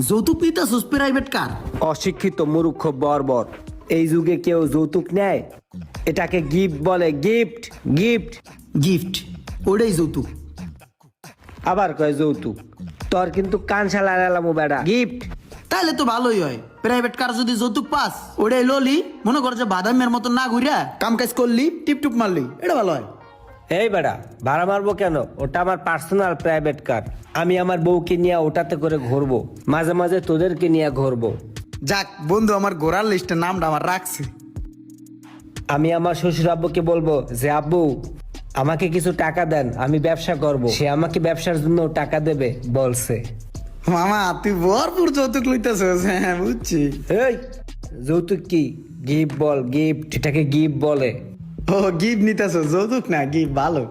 যৌতুক নিতেছস private car? অশিক্ষিত মূর্খ বর্বর, এই যুগে কেউ যৌতুক নেয়? এটাকে গিফট বলে, গিফট গিফট। গিফট ওটাই যৌতুক। আবার কয় যৌতুক, তোর কিন্তু কান শালা এলামো বেড়া। গিফট তাহলে তো ভালোই হয়। প্রাইভেট কার যদি যৌতুক পাস, ওটাই ললি, মনে কর যে বাদামের মতো না ঘুরিয়া কাম কাজ করলি, টিপটুপ মারলি, এটা ভালো হয়। এই বেড়া, ভাড়া মারবো কেন? ওটা আমার পার্সোনাল প্রাইভেট কার। আমি আমার বউকে নিয়ে ওটাতে করে ঘুরবো, মাঝে মাঝে তোদেরকে নিয়ে ঘুরবো। যাক বন্ধু, আমার ঘোরার লিস্টে নামটা আমার রাখছে। আমি আমার শ্বশুর আব্বুকে বলবো যে আব্বু আমাকে কিছু টাকা দেন, আমি ব্যবসা করব। সে আমাকে ব্যবসার জন্য টাকা দেবে বলছে। মামা তুই ভরপুর যৌতুক লইতেছস। হ্যাঁ বুঝছি। এই যৌতুক কি? গিফট বল, গিফট। এটাকে গিফট বলে। ও গিফট নিতেছস, যৌতুক না, গিফট ভালো।